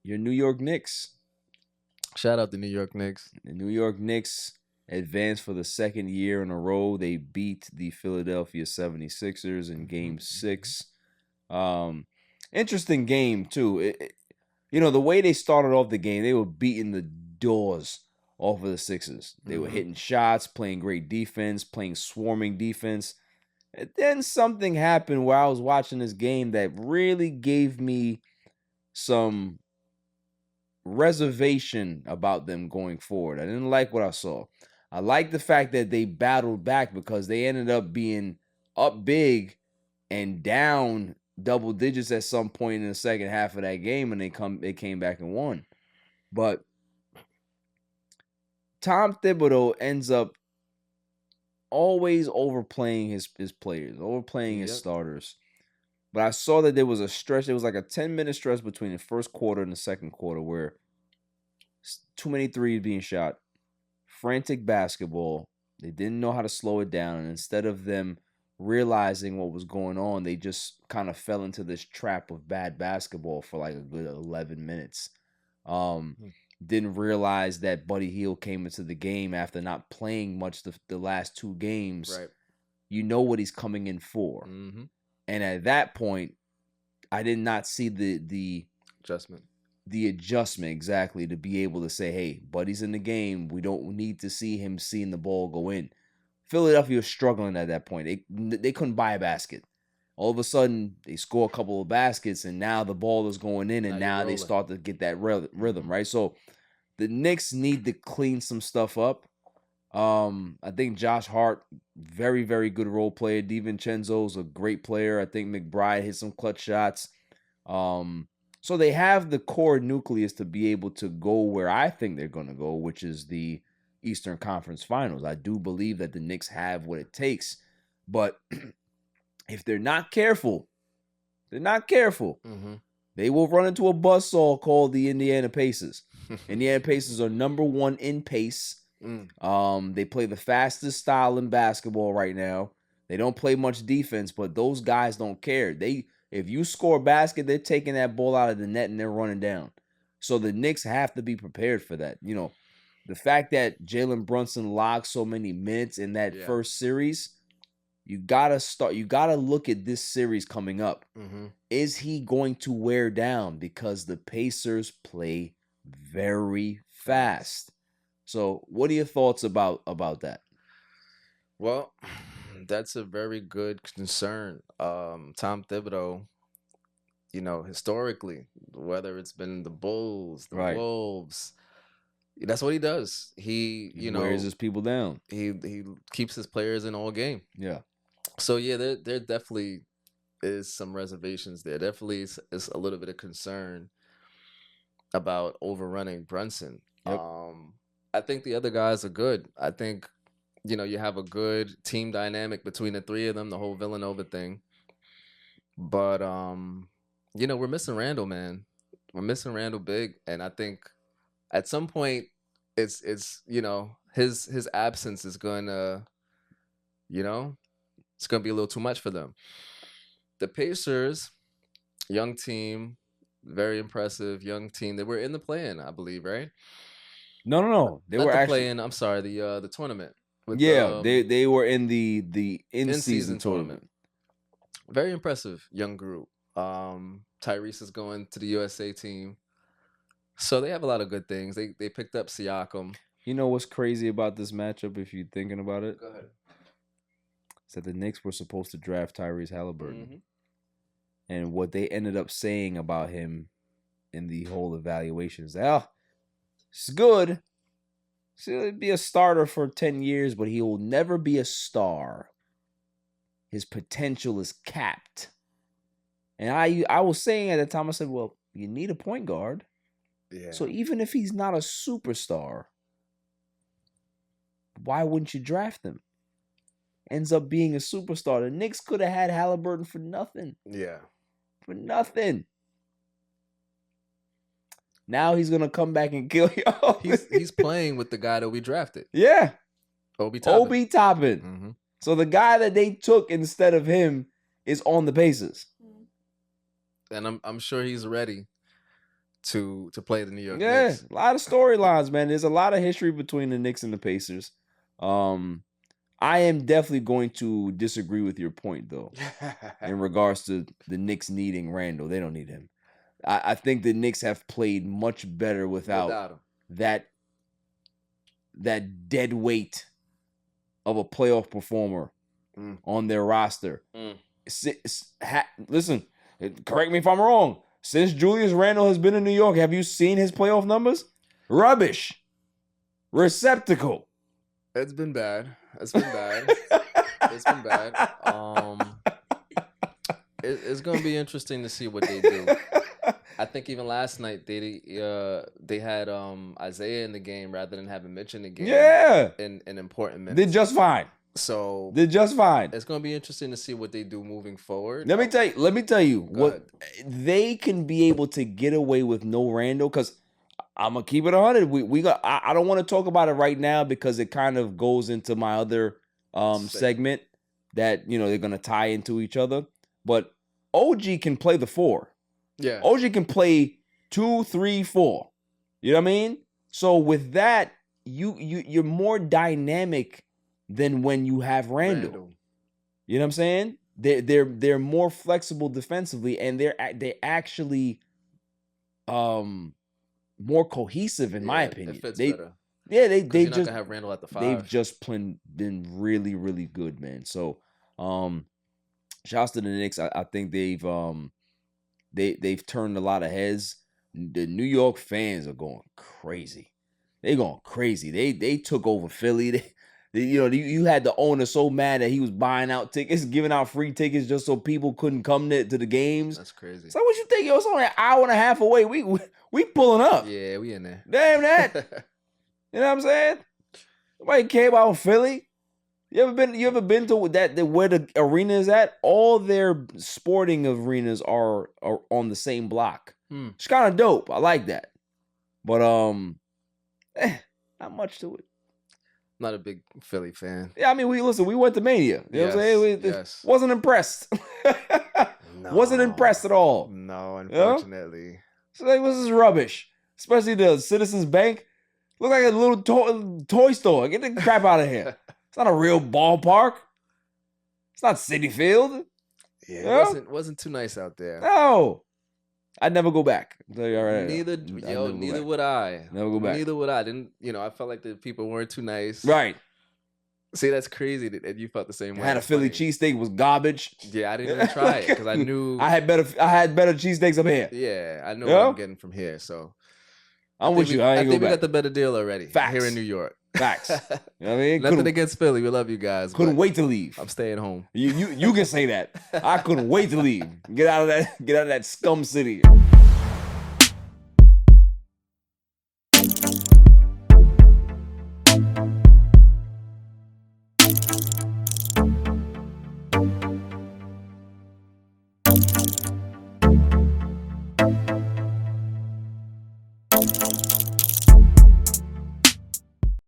your New York Knicks. Shout out the New York Knicks. The New York Knicks advanced for the second year in a row. They beat the Philadelphia 76ers in Game 6. Interesting game, too. The way they started off the game, they were beating the doors off of the Sixers. They were hitting shots, playing great defense, playing swarming defense. And then something happened where I was watching this game that really gave me some reservation about them going forward. I didn't like what I saw. I like the fact that they battled back because they ended up being up big and down double digits at some point in the second half of that game, and they came back and won. But Tom Thibodeau ends up always overplaying his players, overplaying his starters. But I saw that there was a stretch. It was like a 10-minute stretch between the first quarter and the second quarter where too many threes being shot, frantic basketball. They didn't know how to slow it down. And instead of them realizing what was going on, they just kind of fell into this trap of bad basketball for like a good 11 minutes. Didn't realize that Buddy Hield came into the game after not playing much the last two games. Right. You know what he's coming in for. And at that point, I did not see the adjustment. The adjustment, exactly, to be able to say, hey, Buddy's in the game. We don't need to see him seeing the ball go in. Philadelphia was struggling at that point. They couldn't buy a basket. All of a sudden, they score a couple of baskets, and now the ball is going in, and now they start to get that rhythm, right? So the Knicks need to clean some stuff up. I think Josh Hart, very, very good role player. DiVincenzo's a great player. I think McBride hit some clutch shots. So they have the core nucleus to be able to go where I think they're going to go, which is the Eastern Conference Finals. I do believe that the Knicks have what it takes. But if they're not careful, they will run into a buzzsaw called the Indiana Pacers. Indiana Pacers are number one in pace. They play the fastest style in basketball right now. They don't play much defense, but those guys don't care. If you score a basket, they're taking that ball out of the net and they're running down. So the Knicks have to be prepared for that. The fact that Jalen Brunson logged so many minutes in that first series, you gotta look at this series coming up. Is he going to wear down? Because the Pacers play very fast. So what are your thoughts about that? Well, that's a very good concern. Tom Thibodeau, historically, whether it's been the Bulls, the Wolves, that's what he does. He wears his people down. He keeps his players in all game. Yeah. So there definitely is some reservations there. Definitely is a little bit of concern about overrunning Brunson. Yep. I think the other guys are good. I think, you have a good team dynamic between the three of them, the whole Villanova thing. But, we're missing Randall, man. We're missing Randall big. And I think at some point it's his absence is going to, it's going to be a little too much for them. The Pacers, young team, very impressive young team. They were in the play-in, I believe, right? No. They were actually playing. I'm sorry, the tournament. They were in the in-season tournament. Very impressive young group. Tyrese is going to the USA team, so they have a lot of good things. They picked up Siakam. You know what's crazy about this matchup? If you're thinking about it, go ahead. Is that the Knicks were supposed to draft Tyrese Halliburton, and what they ended up saying about him in the whole evaluation is, it's good. He'll be a starter for 10 years, but he will never be a star. His potential is capped. And I was saying at the time, I said, well, you need a point guard. Yeah. So even if he's not a superstar, why wouldn't you draft him? Ends up being a superstar. The Knicks could have had Halliburton for nothing. Yeah. For nothing. Now he's gonna come back and kill y'all. He's playing with the guy that we drafted. Yeah, Obi Toppin. Mm-hmm. So the guy that they took instead of him is on the Pacers, and I'm sure he's ready to play the New York Yeah, Knicks. a lot of storylines, man. There's a lot of history between the Knicks and the Pacers. I am definitely going to disagree with your point, though, in regards to the Knicks needing Randall. They don't need him. I think the Knicks have played much better without him. that dead weight of a playoff performer on their roster. Listen, correct me if I'm wrong. Since Julius Randle has been in New York, have you seen his playoff numbers? Rubbish. Receptacle. It's been bad. It's been bad. It's been bad. It's gonna be interesting to see what they do. I think even last night they had Isaiah in the game rather than having Mitch in the game. Yeah. In important minutes. Did just fine. So Did just fine. It's gonna be interesting to see what they do moving forward. Let me tell you what ahead. they can be able to get away with no Randall, because I'm gonna keep it 100. I don't want to talk about it right now because it kind of goes into my other segment that they're gonna tie into each other. But OG can play the 4. Yeah. OG can play 2, 3, 4. You know what I mean? So with that, you're more dynamic than when you have Randall. You know what I'm saying? They're more flexible defensively, and they're actually more cohesive in my opinion. It fits better. Yeah, they You're not just gonna have Randall at the 5. they've just been really, really good, man. So shouts to the Knicks. I think they've turned a lot of heads. The New York fans are going crazy. They're going crazy. They took over Philly. You had the owner so mad that he was buying out tickets, giving out free tickets just so people couldn't come to the games. That's crazy. So what you think? It's only an hour and a half away. We pulling up. Yeah, we in there. Damn that. You know what I'm saying? Nobody care about Philly. You ever been to that where the arena is at? All their sporting arenas are on the same block. It's kind of dope. I like that. But not much to it. Not a big Philly fan. Yeah, I mean, we went to Mania. You know what I'm saying? Yes. Wasn't impressed. No. Wasn't impressed at all. No, unfortunately. So like, what's this rubbish? Especially the Citizens Bank. Look like a little toy store. Get the crap out of here. It's not a real ballpark. It's not Citi Field. Yeah, it wasn't too nice out there. No. I'd never go back. All right. Neither would I. Never go back. Neither would I. I felt like the people weren't too nice. Right. See, that's crazy that you felt the same way. I had a Philly cheesesteak, was garbage. Yeah, I didn't even try it because I knew I had better cheesesteaks up here. Yeah, I know what I'm getting from here. So I'm with you. I think we got the better deal already. Facts. Here in New York. Facts. You know what I mean? Nothing against Philly. We love you guys. Couldn't wait to leave. I'm staying home. You can say that. I couldn't wait to leave. Get out of that scum city.